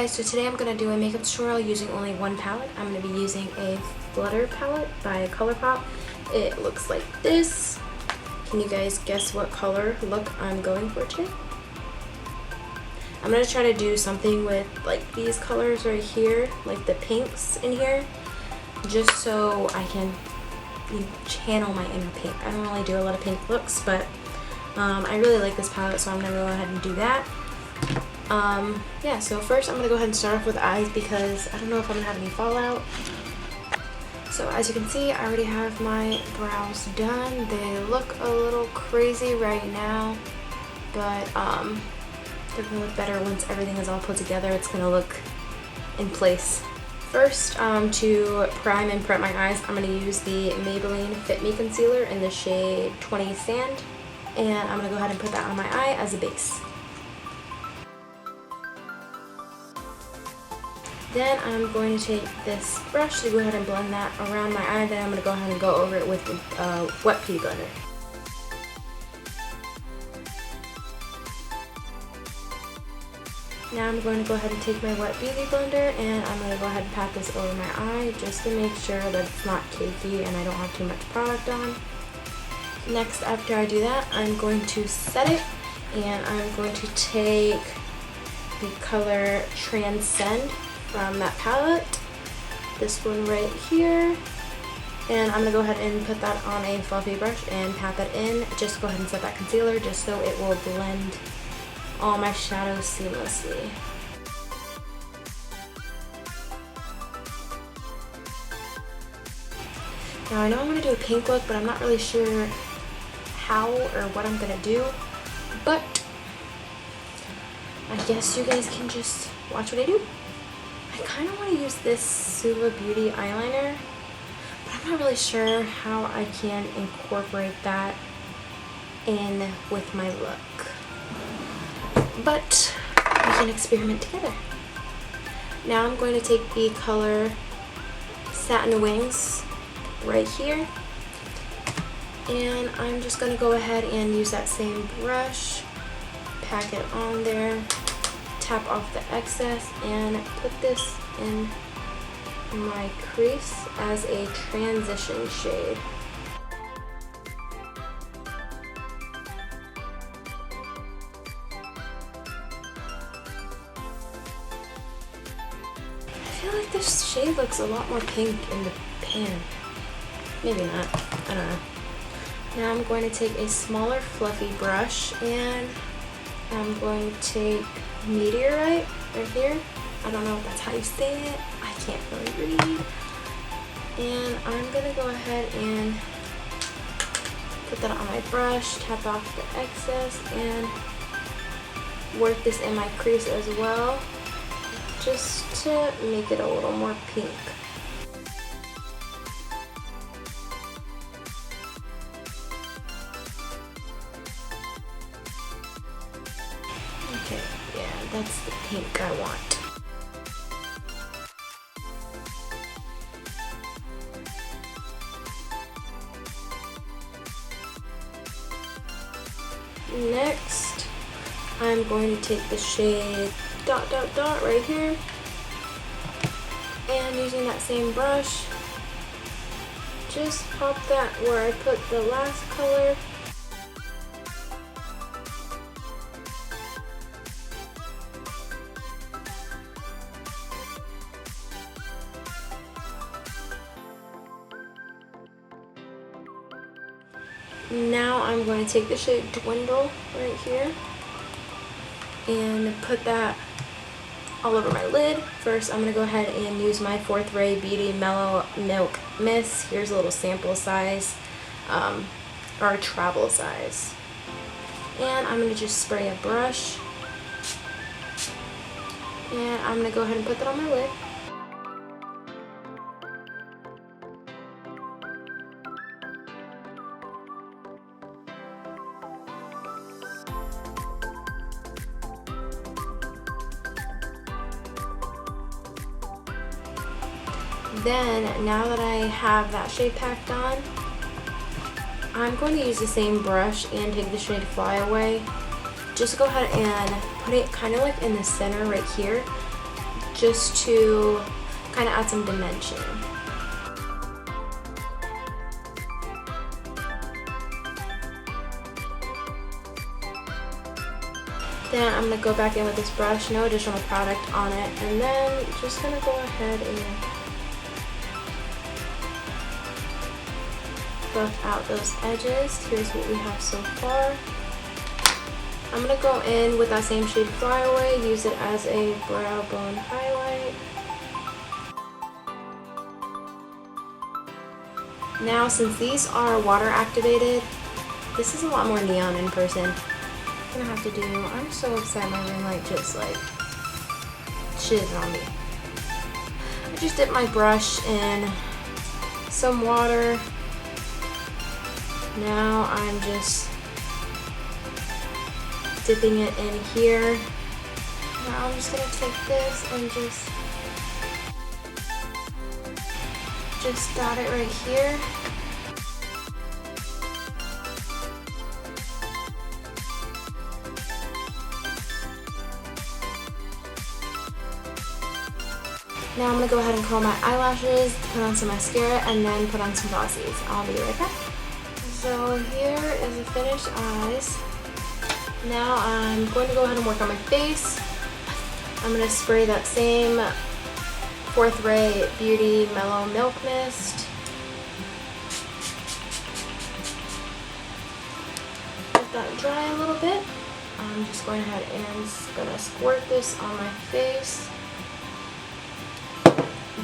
guys, so today I'm going to do a makeup tutorial using only one palette. I'm going to be using a Flutter palette by Colourpop. It looks like this. Can you guys guess what color look I'm going for today? I'm going to try to do something with like these colors right here, like the pinks in here, just so I can channel my inner pink. I don't really do a lot of pink looks, but I really like this palette, so I'm going to go ahead and do that. Yeah, so first I'm going to go ahead and start off with eyes because I don't know if I'm going to have any fallout. So as you can see, I already have my brows done. They look a little crazy right now, but they're going to look better once everything is all put together. It's going to look in place. First, to prime and prep my eyes, I'm going to use the Maybelline Fit Me Concealer in the shade 20 Sand, and I'm going to go ahead and put that on my eye as a base. Then I'm going to take this brush to go ahead and blend that around my eye. Then I'm going to go ahead and go over it with the wet pea blender. Now I'm going to go ahead and take my wet beauty blender and I'm going to go ahead and pat this over my eye just to make sure that it's not cakey and I don't have too much product on. Next, after I do that, I'm going to set it, and I'm going to take the color Transcend from that palette, this one right here, and I'm going to go ahead and put that on a fluffy brush and pat that in. Just go ahead and set that concealer just so it will blend all my shadows seamlessly. Now I know I'm going to do a pink look, but I'm not really sure how or what I'm going to do, but I guess you guys can just watch what I do. I kind of want to use this Suva Beauty eyeliner, but I'm not really sure how I can incorporate that in with my look. But we can experiment together. Now I'm going to take the color Satin Wings right here, and I'm just going to go ahead and use that same brush, pack it on there, tap off the excess, and put this in my crease as a transition shade. I feel like this shade looks a lot more pink in the pan. Maybe not, I don't know. Now I'm going to take a smaller fluffy brush and I'm going to take Meteorite right here. I don't know if that's how you say it. I can't really read. And I'm going to go ahead and put that on my brush, tap off the excess, and work this in my crease as well, just to make it a little more pink. Okay, yeah, that's the pink I want. Next, I'm going to take the shade Dot Dot Dot right here, and using that same brush, just pop that where I put the last color. Now I'm going to take the shade Dwindle right here and put that all over my lid. First, I'm going to go ahead and use my 4th Ray Beauty Mellow Milk Mist. Here's a little sample size, or travel size. And I'm going to just spray a brush. And I'm going to go ahead and put that on my lid. Then, now that I have that shade packed on, I'm going to use the same brush and take the shade Fly Away. Just go ahead and put it kind of like in the center right here. just to kind of add some dimension. Then I'm going to go back in with this brush, no additional product on it, and then just going to go ahead and buff out those edges. Here's what we have so far. I'm going to go in with that same shade Flyaway, use it as a brow bone highlight. Now, since these are water activated, this is a lot more neon in person. I'm gonna have to do, I'm so upset my ring light just like shizzed on me. I just dipped my brush in some water. Now I'm just dipping it in here. Now I'm just gonna take this and just dot it right here. Now I'm going to go ahead and curl my eyelashes, put on some mascara, and then put on some glossies. I'll be right back. So here is the finished eyes. Now I'm going to go ahead and work on my face. I'm going to spray that same 4th Ray Beauty Mellow Milk Mist. Let that dry a little bit. I'm just going ahead and gonna squirt this on my face.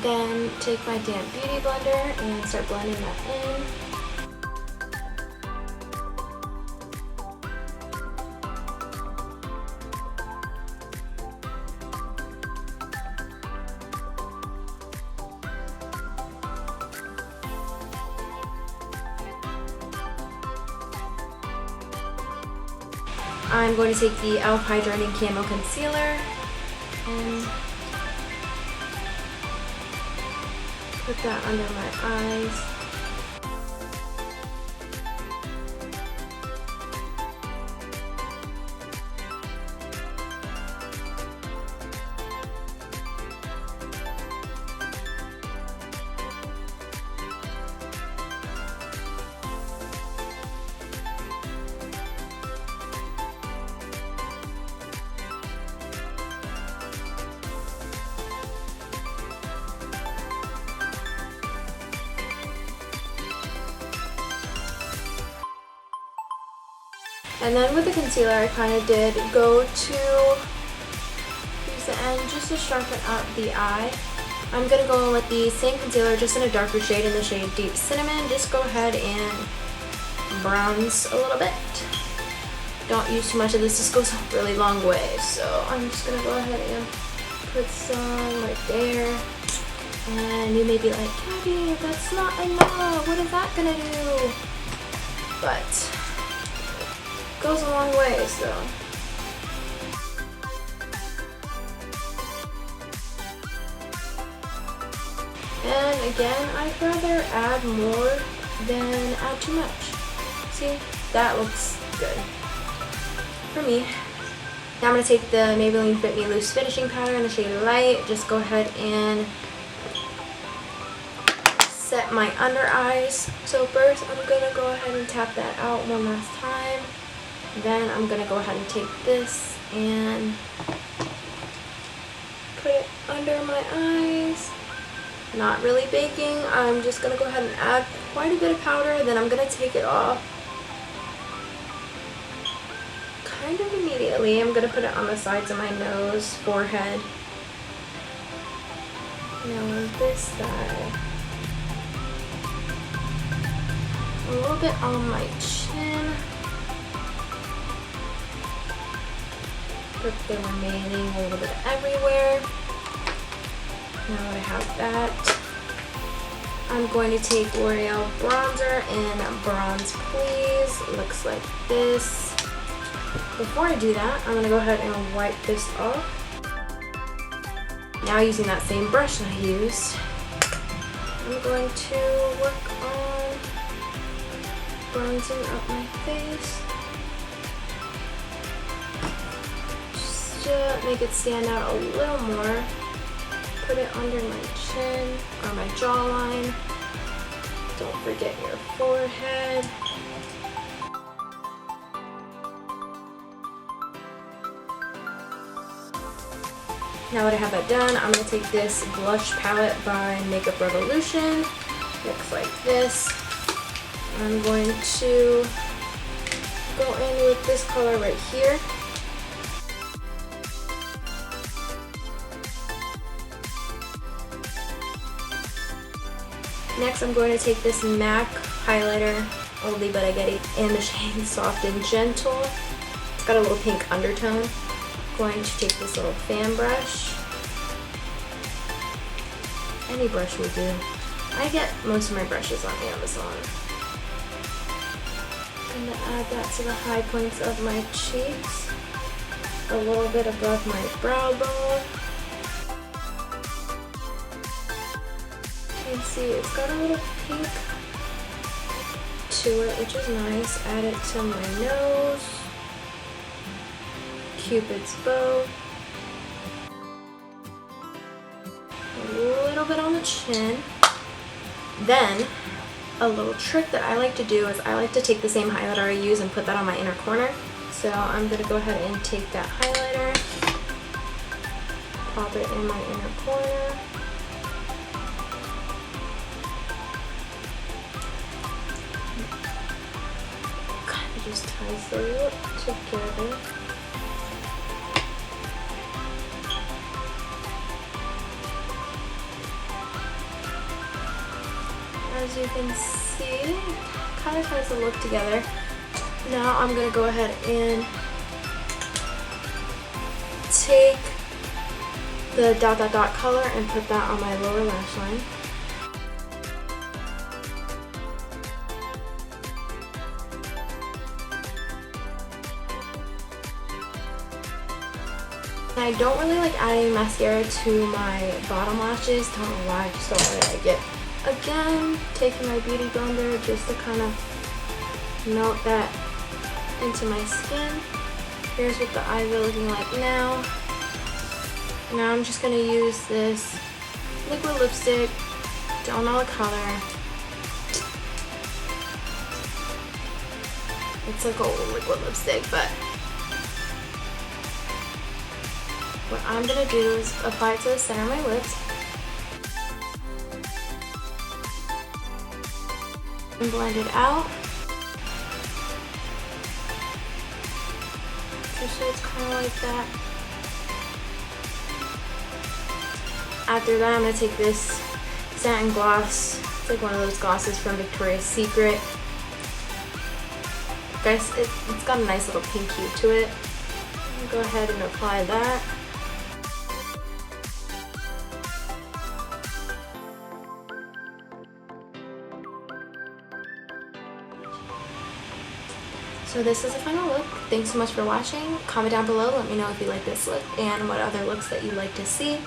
Then take my damp beauty blender and start blending that in. I'm going to take the e.l.f. Hydrating Camo Concealer and put that under my eyes. And then with the concealer, I kind of did go to use the end just to sharpen up the eye. I'm going to go in with the same concealer, just in a darker shade, in the shade Deep Cinnamon. Just go ahead and bronze a little bit. Don't use too much of this. This goes a really long way. So I'm just going to go ahead and put some right there. And you may be like, Gabby, that's not enough. What is that going to do? But goes a long way, so. And again, I'd rather add more than add too much. See, that looks good for me. Now I'm going to take the Maybelline Fit Me Loose Finishing Powder in the shade Light. Just go ahead and set my under eyes. So first, I'm going to go ahead and tap that out one last time. Then I'm going to go ahead and take this and put it under my eyes. Not really baking. I'm just going to go ahead and add quite a bit of powder. Then I'm going to take it off kind of immediately. I'm going to put it on the sides of my nose, forehead. Now this side. A little bit on my chin. Put the remaining a little bit everywhere. Now that I have that, I'm going to take L'Oreal bronzer in Bronze Please. It looks like this. Before I do that, I'm going to go ahead and wipe this off. Now using that same brush I used, I'm going to work on bronzing up my face. Just to make it stand out a little more. put it under my chin or my jawline. Don't forget your forehead. Now that I have that done, I'm going to take this blush palette by Makeup Revolution. Looks like this. I'm going to go in with this color right here. Next, I'm going to take this MAC highlighter, oldie but I get it, in the shade Soft and Gentle. It's got a little pink undertone. I'm going to take this little fan brush. Any brush will do. I get most of my brushes on Amazon. I'm going to add that to the high points of my cheeks, a little bit above my brow bone. You can see it's got a little pink to it, which is nice. Add it to my nose, Cupid's bow, a little bit on the chin. Then, a little trick that I like to do is I like to take the same highlighter I use and put that on my inner corner. So I'm going to go ahead and take that highlighter, pop it in my inner corner. Kind of just ties the look together. As you can see, kind of ties the look together. Now I'm going to go ahead and take the dot dot dot color and put that on my lower lash line. I don't really like adding mascara to my bottom lashes. Don't know why, I just don't really like it. Again, taking my beauty blender just to kind of melt that into my skin. Here's what the eyes are looking like now. Now I'm just going to use this liquid lipstick. Don't know the color. It's like a liquid lipstick, but what I'm going to do is apply it to the center of my lips and blend it out. Just so it's kind of like that. After that, I'm going to take this satin gloss. It's like one of those glosses from Victoria's Secret. Guys, it's got a nice little pink hue to it. I'm going to go ahead and apply that. So this is the final look. Thanks so much for watching. Comment down below, let me know if you like this look and what other looks that you'd like to see.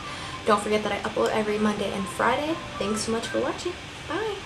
Don't forget that I upload every Monday and Friday. Thanks so much for watching. Bye!